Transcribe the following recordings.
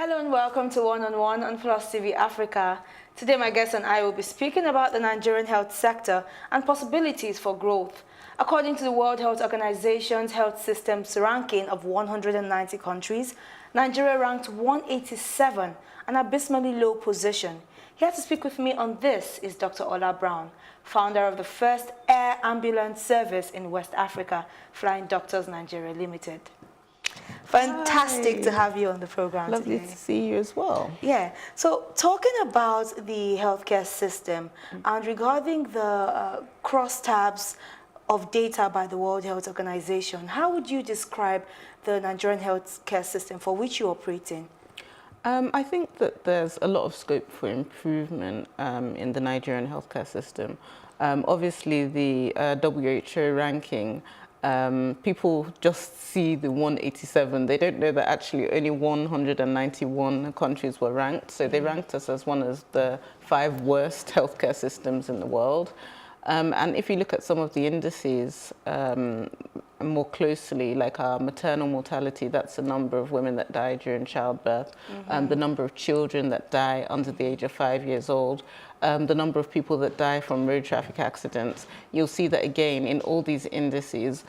Hello and welcome to One on One on Plus TV Africa. Today my guest and I will be speaking about the Nigerian health sector and possibilities for growth. According to the World Health Organization's health systems ranking of 190 countries, Nigeria ranked 187, an abysmally low position. Here to speak with me on this is Dr. Ola Brown, founder of the first air ambulance service in West Africa, Flying Doctors Nigeria Limited. Fantastic to have you on the program Lovely today. to see you as well. Yeah, so talking about the healthcare system and regarding the crosstabs of data by the World Health Organization, how would you describe the Nigerian healthcare system for which you operate in? I think that there's a lot of scope for improvement in the Nigerian healthcare system. Obviously, the WHO ranking, people just see the 187. They don't know that actually only 191 countries were ranked. So they ranked us as one of the 5 worst healthcare systems in the world. And if you look at some of the indices more closely, like our maternal mortality, that's the number of women that die during childbirth, the number of children that die under the age of 5 years old, the number of people that die from road traffic accidents, you'll see that again in all these indices,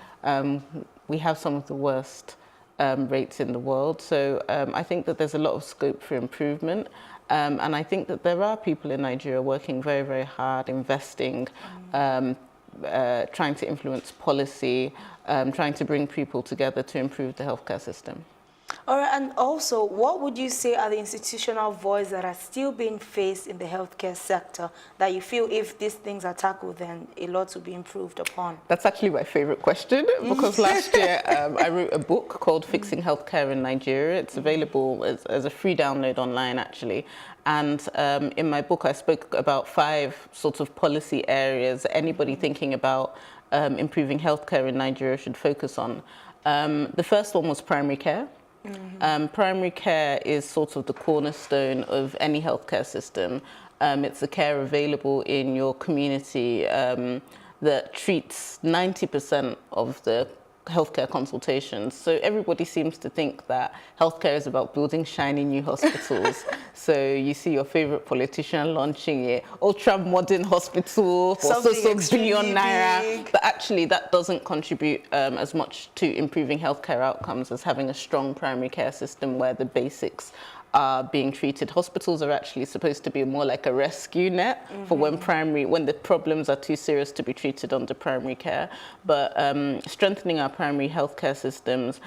we have some of the worst rates in the world. So I think that there's a lot of scope for improvement. And I think that there are people in Nigeria working very, very hard, investing, trying to influence policy, trying to bring people together to improve the healthcare system. All right, and also, what would you say are the institutional voids that are still being faced in the healthcare sector that you feel if these things are tackled, then a lot will be improved upon? That's actually my favorite question, because last year I wrote a book called Fixing Healthcare in Nigeria. It's available as a free download online, actually. And in my book, I spoke about 5 sorts of policy areas that anybody thinking about improving healthcare in Nigeria should focus on. The first one was primary care. Primary care is sort of the cornerstone of any healthcare system. It's the care available in your community that treats 90% of the healthcare consultations. So everybody seems to think that healthcare is about building shiny new hospitals. So you see your favorite politician launching a ultra modern hospital for so billion naira, but actually that doesn't contribute as much to improving healthcare outcomes as having a strong primary care system where the basics are being treated. Hospitals are actually supposed to be more like a rescue net for when the problems are too serious to be treated under primary care. But strengthening our primary healthcare systems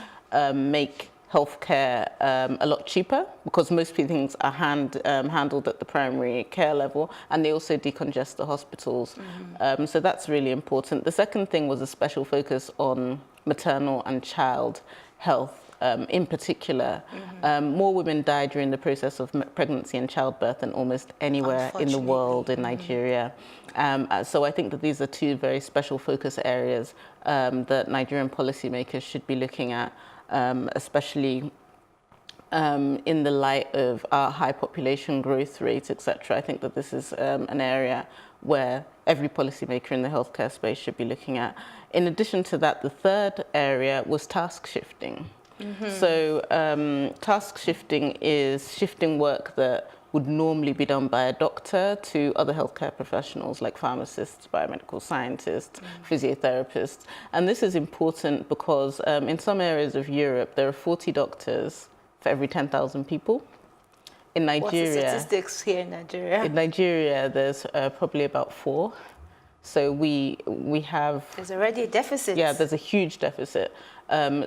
make healthcare a lot cheaper, because most things are handled at the primary care level, and they also decongest the hospitals. So that's really important. The second thing was a special focus on maternal and child health. In particular, more women die during the process of pregnancy and childbirth than almost anywhere in the world in Nigeria. So I think that these are 2 very special focus areas that Nigerian policymakers should be looking at, especially in the light of our high population growth rate, etc. I think that this is an area where every policymaker in the healthcare space should be looking at. In addition to that, the third area was task shifting. So task shifting is shifting work that would normally be done by a doctor to other healthcare professionals like pharmacists, biomedical scientists, physiotherapists. And this is important because in some areas of Europe, there are 40 doctors for every 10,000 people. In Nigeria, what's the statistics here in Nigeria? In Nigeria, there's probably about 4. So we have... There's already a deficit. Yeah, there's a huge deficit.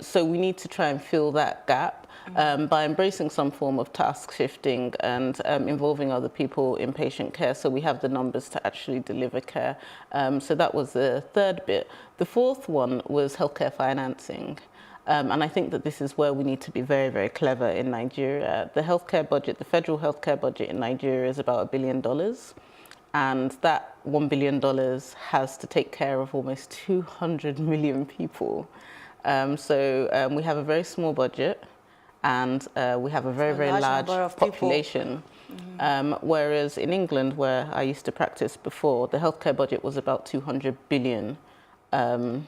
So we need to try and fill that gap by embracing some form of task shifting and involving other people in patient care, so we have the numbers to actually deliver care. So that was the third bit. The fourth one was healthcare financing. And I think that this is where we need to be very, very clever in Nigeria. The healthcare budget, the federal healthcare budget in Nigeria is about $1 billion. And that $1 billion has to take care of almost 200 million people. So we have a very small budget, and we have a very, very large population. Whereas in England, where I used to practice before, the healthcare budget was about $200 billion. And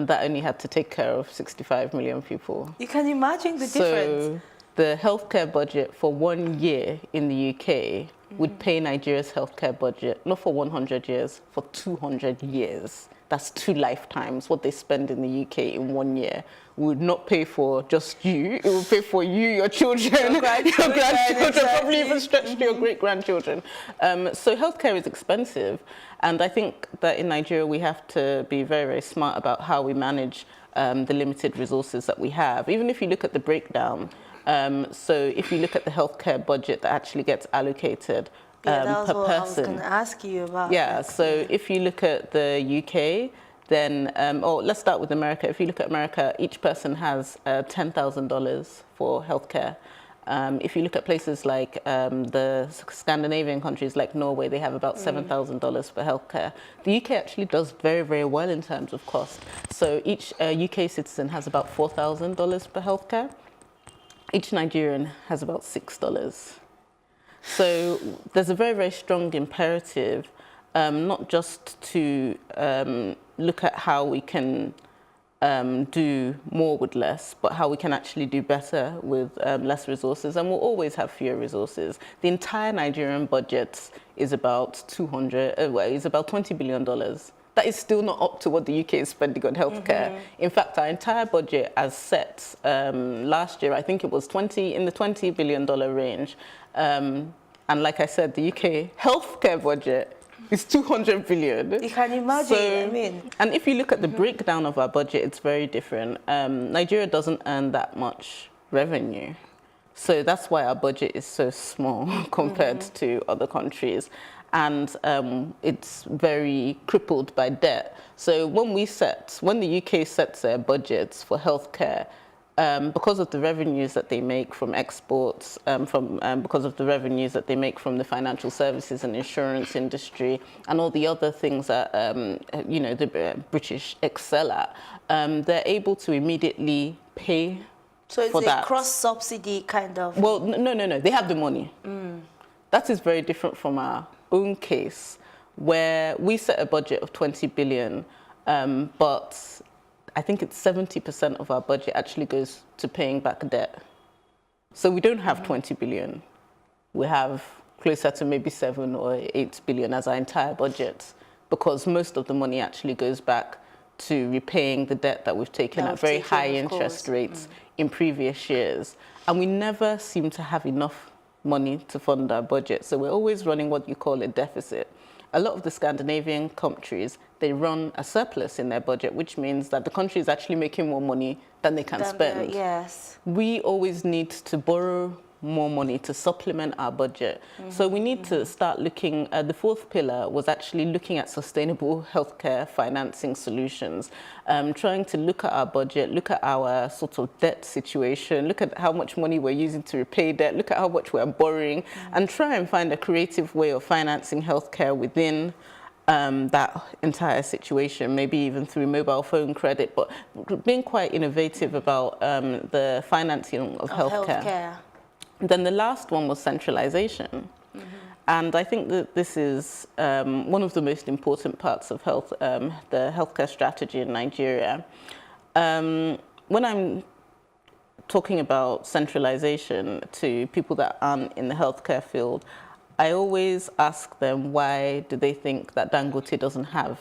that only had to take care of 65 million people. You can imagine the difference. the healthcare budget for 1 year in the UK would pay Nigeria's healthcare budget, not for 100 years, for 200 years. That's 2 lifetimes, what they spend in the UK in 1 year. Would not pay for just you, it would pay for you, your children, your grandchildren, exactly. Probably even stretch to your great-grandchildren. So healthcare is expensive, and I think that in Nigeria we have to be very, very smart about how we manage the limited resources that we have. Even if you look at the breakdown, so if you look at the healthcare budget that actually gets allocated that was per what person. I was going to ask you about. Yeah, so if you look at the UK, then, or let's start with America. If you look at America, each person has $10,000 for healthcare. If you look at places like the Scandinavian countries like Norway, they have about $7,000 for healthcare. The UK actually does very, very well in terms of cost. So each UK citizen has about $4,000 for healthcare. Each Nigerian has about $6. So there's a very, very strong imperative, not just to look at how we can do more with less, but how we can actually do better with less resources, and we'll always have fewer resources. The entire Nigerian budget is about $20 billion. That is still not up to what the UK is spending on healthcare. In fact, our entire budget as set last year, I think it was in the $20 billion range. And like I said, the UK healthcare budget is 200 billion. You can imagine, And if you look at the breakdown of our budget, it's very different. Nigeria doesn't earn that much revenue. So that's why our budget is so small compared to other countries. And it's very crippled by debt. So when the UK sets their budgets for healthcare, because of the revenues that they make from exports, because of the revenues that they make from the financial services and insurance industry, and all the other things that the British excel at, they're able to immediately pay. So it's for a that. cross-subsidy kind of. Well, no. They have the money. That is very different from our own case, where we set a budget of 20 billion, but I think it's 70% of our budget actually goes to paying back debt. So we don't have 20 billion. We have closer to maybe 7 or 8 billion as our entire budget, because most of the money actually goes back to repaying the debt that we've taken at very high interest rates in previous years. And we never seem to have enough money to fund our budget. So we're always running what you call a deficit. A lot of the Scandinavian countries, they run a surplus in their budget, which means that the country is actually making more money than they can spend. Yes. We always need to borrow more money to supplement our budget. So we need to start looking, the 4th pillar was actually looking at sustainable healthcare financing solutions, trying to look at our budget, look at our sort of debt situation, look at how much money we're using to repay debt, look at how much we're borrowing, and try and find a creative way of financing healthcare within that entire situation, maybe even through mobile phone credit, but being quite innovative about the financing of healthcare. Then the last one was centralization. And I think that this is one of the most important parts of the healthcare strategy in Nigeria. When I'm talking about centralization to people that aren't in the healthcare field, I always ask them, why do they think that Dangote doesn't have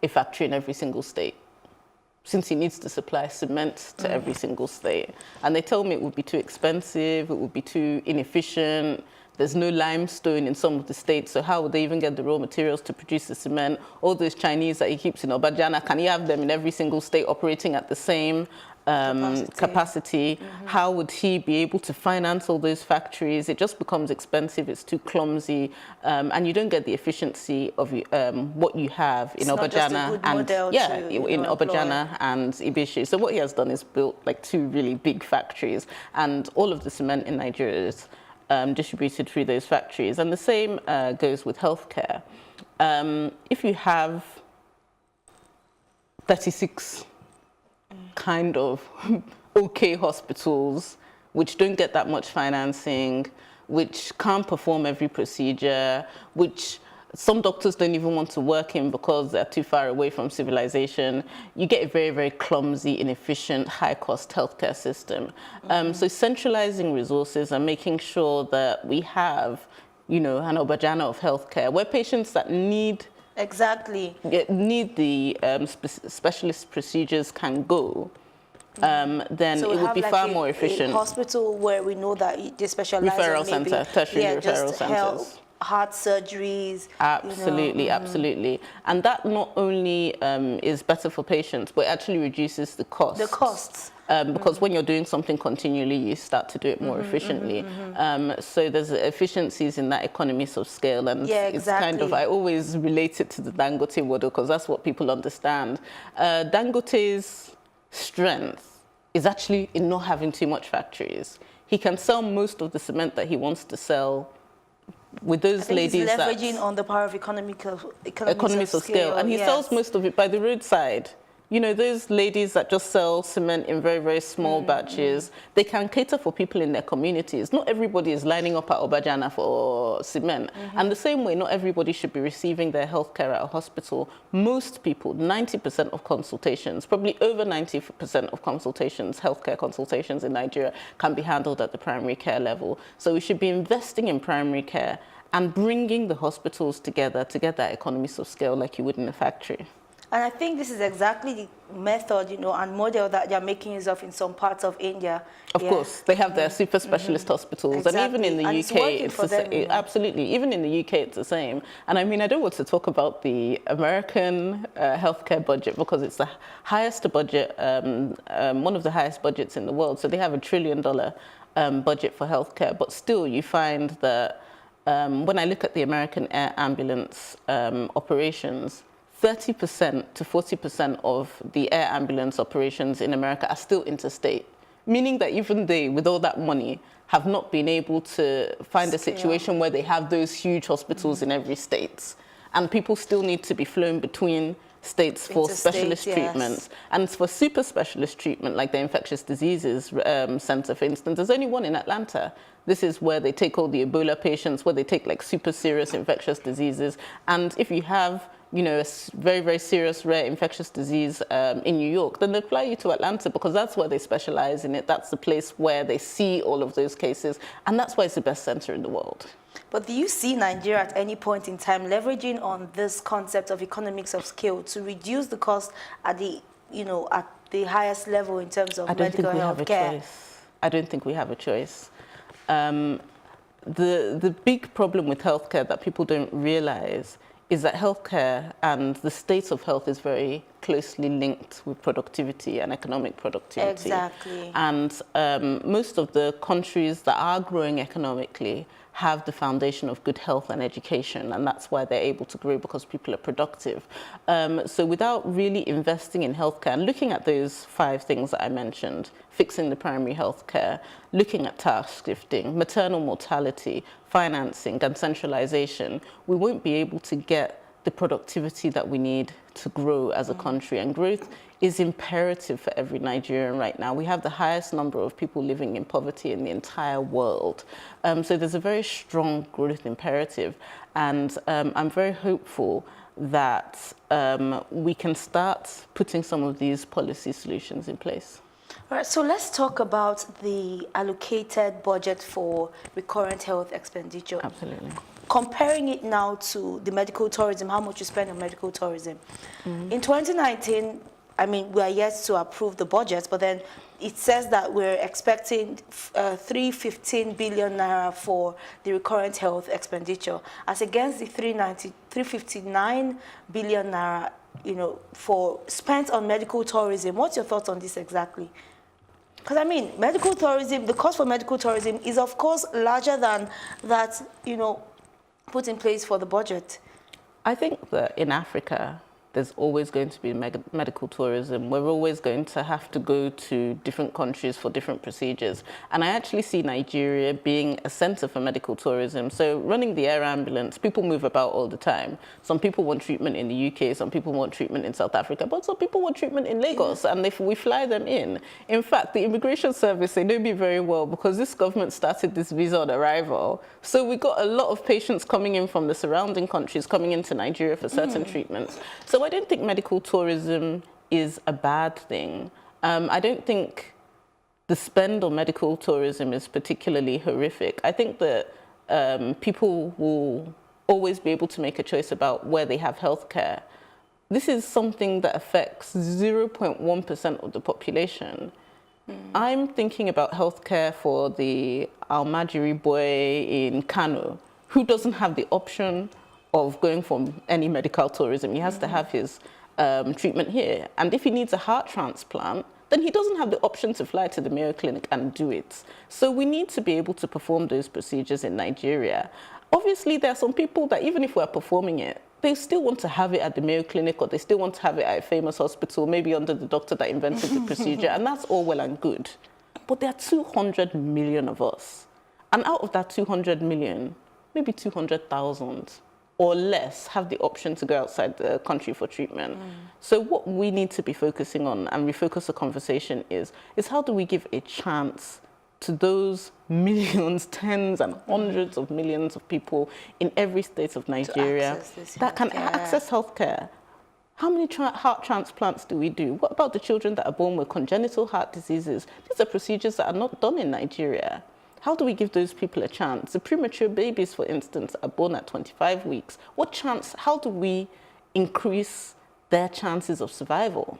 a factory in every single state, since he needs to supply cement to every single state? And they tell me it would be too expensive, it would be too inefficient, there's no limestone in some of the states, so how would they even get the raw materials to produce the cement? All those Chinese that he keeps in Obajana, can he have them in every single state operating at the same capacity? How would he be able to finance all those factories? It just becomes expensive, it's too clumsy, and you don't get the efficiency of what you have in Obajana Obajana and Ibishi. So what he has done is built like 2 really big factories, and all of the cement in Nigeria is distributed through those factories. And the same goes with healthcare. If you have 36 kind of okay hospitals which don't get that much financing, which can't perform every procedure, which Some doctors don't even want to work in because they're too far away from civilization. You get a very, very clumsy, inefficient, high-cost healthcare system. So centralizing resources and making sure that we have, you know, an Obajana of healthcare, where patients that need the specialist procedures can go, then so it would be like far more efficient. A hospital where we know that they specialize referral in maybe, center, tertiary referral centers. Heart surgeries. Absolutely, you know. Absolutely. And that not only is better for patients, but it actually reduces the costs. The costs. Because when you're doing something continually, you start to do it more efficiently. So there's efficiencies in that economies of scale. And it's kind of, I always relate it to the Dangote model because that's what people understand. Dangote's strength is actually in not having too much factories. He can sell most of the cement that he wants to sell with those ladies he's leveraging on the power of economies of scale. And he sells most of it by the roadside. You know, those ladies that just sell cement in very, very small batches, they can cater for people in their communities. Not everybody is lining up at Obajana for cement. And the same way, not everybody should be receiving their healthcare at a hospital. Most people, 90% of consultations, probably over 90% of consultations, healthcare consultations in Nigeria, can be handled at the primary care level. So we should be investing in primary care and bringing the hospitals together to get that economies of scale like you would in a factory. And I think this is exactly the method, you know, and model that they're making use of in some parts of India. Of course, they have their super specialist hospitals, and even in the UK, it's the same. Absolutely, even in the UK, it's the same. And I mean, I don't want to talk about the American healthcare budget because it's the highest budget, one of the highest budgets in the world. So they have $1 trillion budget for healthcare, but still, you find that when I look at the American air ambulance operations, 30% to 40% of the air ambulance operations in America are still interstate, meaning that even they, with all that money, have not been able to find a situation where they have those huge hospitals in every state. And people still need to be flown between states for specialist treatments. And for super specialist treatment, like the infectious diseases center, for instance, there's only one in Atlanta. This is where they take all the Ebola patients, where they take like super serious infectious diseases. And if you have, you know, a very, very serious rare infectious disease in New York, then they fly you to Atlanta because that's where they specialize in it. That's the place where they see all of those cases. And that's why it's the best center in the world. But do you see Nigeria at any point in time leveraging on this concept of economics of scale to reduce the cost at the, you know, at the highest level in terms of medical health care? I don't think we have a choice. The big problem with healthcare that people don't realize is that healthcare and the state of health is very closely linked with productivity and economic productivity. Exactly. And most of the countries that are growing economically have the foundation of good health and education, and that's why they're able to grow, because people are productive. So without really investing in healthcare and looking at those 5 things that I mentioned, fixing the primary healthcare, looking at task shifting, maternal mortality, financing, and centralization, we won't be able to get the productivity that we need to grow as a country. And growth is imperative for every Nigerian right now. We have the highest number of people living in poverty in the entire world. So there's a very strong growth imperative. And I'm very hopeful that we can start putting some of these policy solutions in place. All right, so let's talk about the allocated budget for recurrent health expenditure. Absolutely. Comparing it now to the medical tourism, how much you spend on medical tourism. In 2019, I mean, we are yet to approve the budget, but then it says that we're expecting 315 billion naira for the recurrent health expenditure, as against the 359 billion naira, you know, for spent on medical tourism. What's your thoughts on this exactly? Because I mean, medical tourism, the cost for medical tourism is of course larger than that, you know, put in place for the budget. I think that in Africa, there's always going to be medical tourism. We're always going to have to go to different countries for different procedures. And I actually see Nigeria being a center for medical tourism. So running the air ambulance, people move about all the time. Some people want treatment in the UK, some people want treatment in South Africa, but some people want treatment in Lagos, and if we fly them in fact, the immigration service, they know me very well because this government started this visa on arrival. So we got a lot of patients coming in from the surrounding countries, coming into Nigeria for certain treatments. So I don't think medical tourism is a bad thing. I don't think the spend on medical tourism is particularly horrific. I think that people will always be able to make a choice about where they have healthcare. This is something that affects 0.1% of the population. I'm thinking about healthcare for the Almajiri boy in Kano who doesn't have the option of going for any medical tourism. He has to have his treatment here. And if he needs a heart transplant, then he doesn't have the option to fly to the Mayo Clinic and do it. So we need to be able to perform those procedures in Nigeria. Obviously, there are some people that even if we're performing it, they still want to have it at the Mayo Clinic, or they still want to have it at a famous hospital, maybe under the doctor that invented the procedure, and that's all well and good. But there are 200 million of us. And out of that 200 million, maybe 200,000 or less have the option to go outside the country for treatment. So what we need to be focusing on and refocus the conversation is how do we give a chance to those millions, tens and hundreds of millions of people in every state of Nigeria that can access healthcare? How many heart transplants do we do? What about the children that are born with congenital heart diseases? These are procedures that are not done in Nigeria. How do we give those people a chance? The premature babies, for instance, are born at 25 weeks. What chance, how do we increase their chances of survival?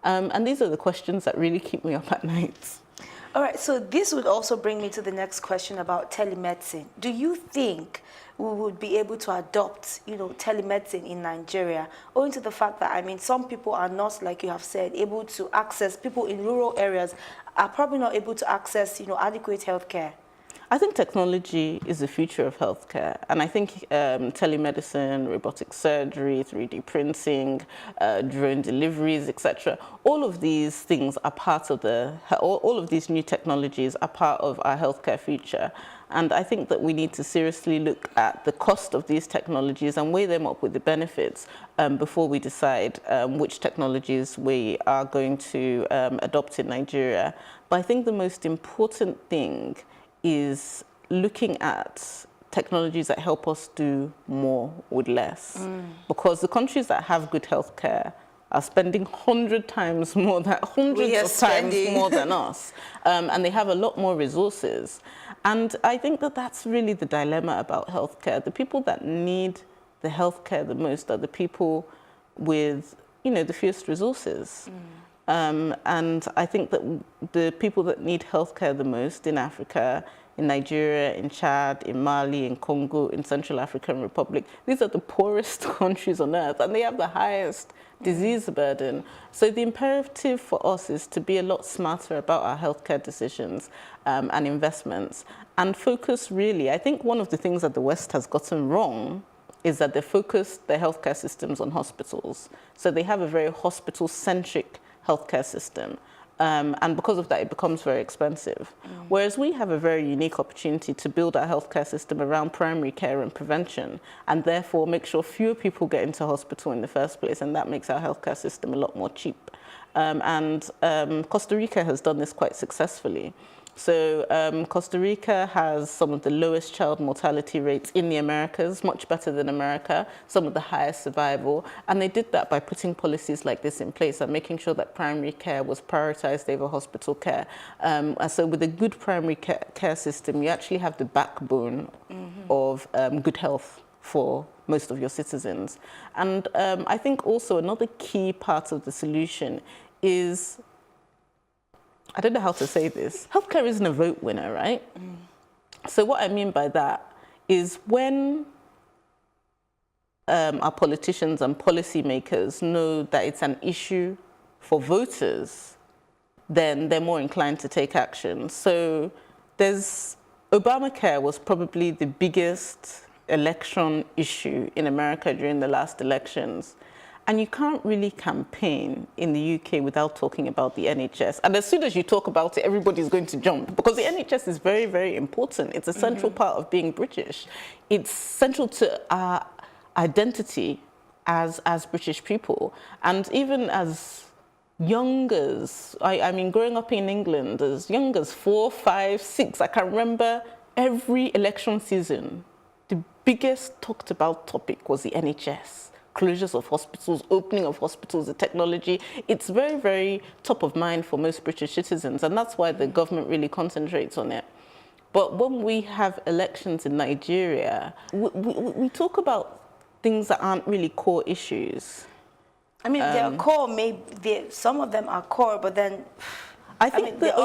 And these are the questions that really keep me up at night. All right, so this would also bring me to the next question about telemedicine. Do you think we would be able to adopt, telemedicine in Nigeria, owing to the fact that, some people are not, like you have said, able to access, people in rural areas are probably not able to access, adequate healthcare? I think technology is the future of healthcare, and I think telemedicine, robotic surgery, 3D printing, drone deliveries, etc. All of these things are part of all of these new technologies are part of our healthcare future. And I think that we need to seriously look at the cost of these technologies and weigh them up with the benefits before we decide which technologies we are going to adopt in Nigeria. But I think the most important thing is looking at technologies that help us do more with less. Because the countries that have good healthcare are spending 100 times more than hundreds of times more than us, and they have a lot more resources. And I think that that's really the dilemma about healthcare. The people that need the healthcare the most are the people with, the fewest resources. And I think that the people that need healthcare the most in Africa, in Nigeria, in Chad, in Mali, in Congo, in Central African Republic, these are the poorest countries on earth, and they have the highest disease burden. So the imperative for us is to be a lot smarter about our healthcare decisions and investments, and focus really. I think one of the things that the West has gotten wrong is that they focus their healthcare systems on hospitals. So they have a very hospital-centric healthcare system. And because of that, it becomes very expensive. Whereas we have a very unique opportunity to build our healthcare system around primary care and prevention, and therefore make sure fewer people get into hospital in the first place, and that makes our healthcare system a lot more cheap. Costa Rica has done this quite successfully. So Costa Rica has some of the lowest child mortality rates in the Americas, much better than America, some of the highest survival. And they did that by putting policies like this in place and making sure that primary care was prioritized over hospital care. So with a good primary care system, you actually have the backbone of good health for most of your citizens. And I think also another key part of the solution is, I don't know how to say this, healthcare isn't a vote winner, right? So what I mean by that is when our politicians and policymakers know that it's an issue for voters, then they're more inclined to take action. So Obamacare was probably the biggest election issue in America during the last elections. And you can't really campaign in the UK without talking about the NHS. And as soon as you talk about it, everybody's going to jump because the NHS is very, very important. It's a central part of being British. It's central to our identity as British people. And even as youngers, I mean, growing up in England, as young as 4, 5, 6, I can remember every election season, the biggest talked about topic was the NHS. Closures of hospitals, opening of hospitals, the technology. It's very, very top of mind for most British citizens, and that's why the government really concentrates on it. But when we have elections in Nigeria, we talk about things that aren't really core issues. I mean, they're core, maybe some of them are core, but then I think the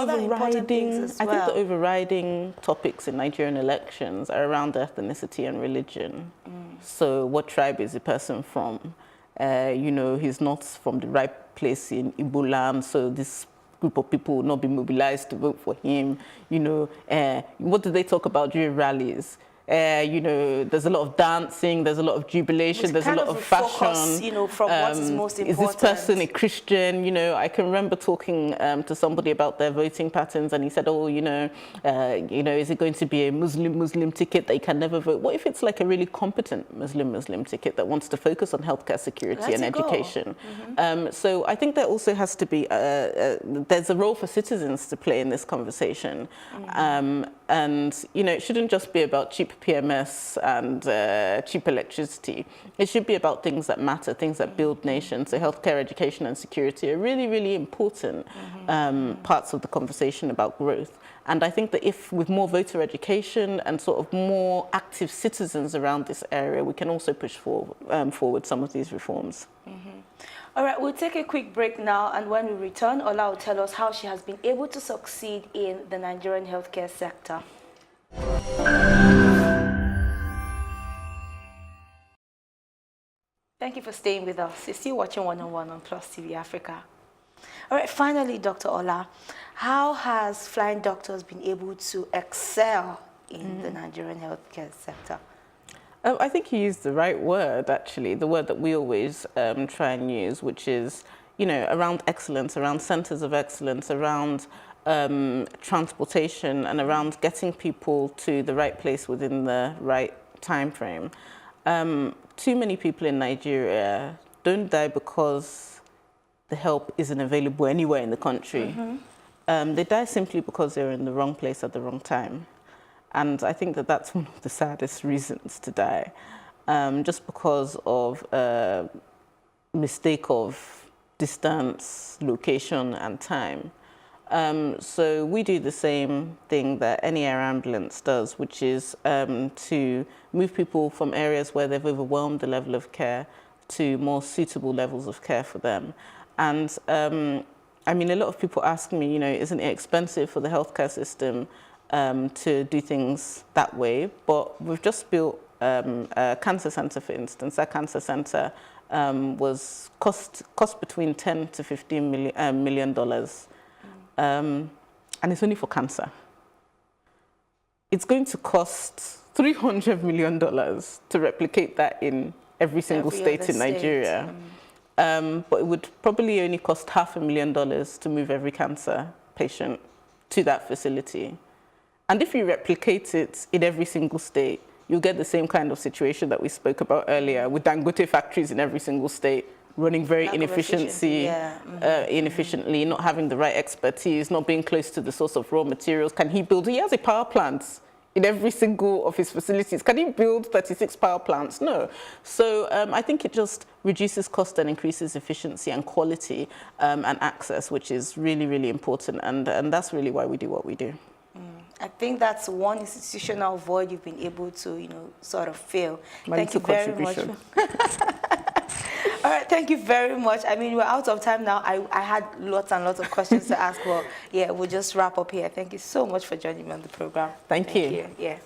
overriding topics in Nigerian elections are around ethnicity and religion. So what tribe is the person from? You know, he's not from the right place in Igbo land, so this group of people will not be mobilized to vote for him. You know, what do they talk about during rallies? You know, there's a lot of dancing, there's a lot of jubilation, there's a lot of fashion. You know, from what is most important. Is this person a Christian? You know, I can remember talking to somebody about their voting patterns, and he said, "Oh, you know, is it going to be a Muslim ticket that you can never vote? What if it's like a really competent Muslim ticket that wants to focus on healthcare security and education?" So I think there also has to be there's a role for citizens to play in this conversation, and you know, it shouldn't just be about cheap PMS and cheap electricity. It should be about things that matter, things that build nations. So healthcare, education and security are really, really important parts of the conversation about growth. And I think that if with more voter education and sort of more active citizens around this area, we can also push forward some of these reforms. All right, we'll take a quick break now, and when we return, Ola will tell us how she has been able to succeed in the Nigerian healthcare sector. Thank you for staying with us. You're still watching One-on-One on Plus TV Africa. All right, finally, Dr. Ola, how has Flying Doctors been able to excel in the Nigerian healthcare sector? I think you used the right word, actually, the word that we always try and use, which is, you know, around excellence, around centers of excellence, around transportation, and around getting people to the right place within the right time frame. Too many people in Nigeria don't die because the help isn't available anywhere in the country. They die simply because they're in the wrong place at the wrong time. And I think that that's one of the saddest reasons to die, just because of a mistake of distance, location, and time. So we do the same thing that any air ambulance does, which is to move people from areas where they've overwhelmed the level of care to more suitable levels of care for them. And I mean, a lot of people ask me, you know, isn't it expensive for the healthcare system to do things that way? But we've just built a cancer center, for instance. Our cancer center was cost between $10 to $15 million. And it's only for cancer. It's going to cost $300 million to replicate that in every single state in Nigeria. But it would probably only cost $500,000 to move every cancer patient to that facility. And if you replicate it in every single state, you'll get the same kind of situation that we spoke about earlier, with Dangote factories in every single state, running very inefficiently, not having the right expertise, not being close to the source of raw materials. Can he build? He has a power plant in every single of his facilities. Can he build 36 power plants? No. So I think it just reduces cost and increases efficiency and quality and access, which is really, really important. And that's really why we do what we do. I think that's one institutional void you've been able to, you know, sort of fill. Thank you very much. All right, thank you very much. I mean, we're out of time now. I had lots and lots of questions to ask, but yeah, we'll just wrap up here. Thank you so much for joining me on the program. Thank you. Yeah.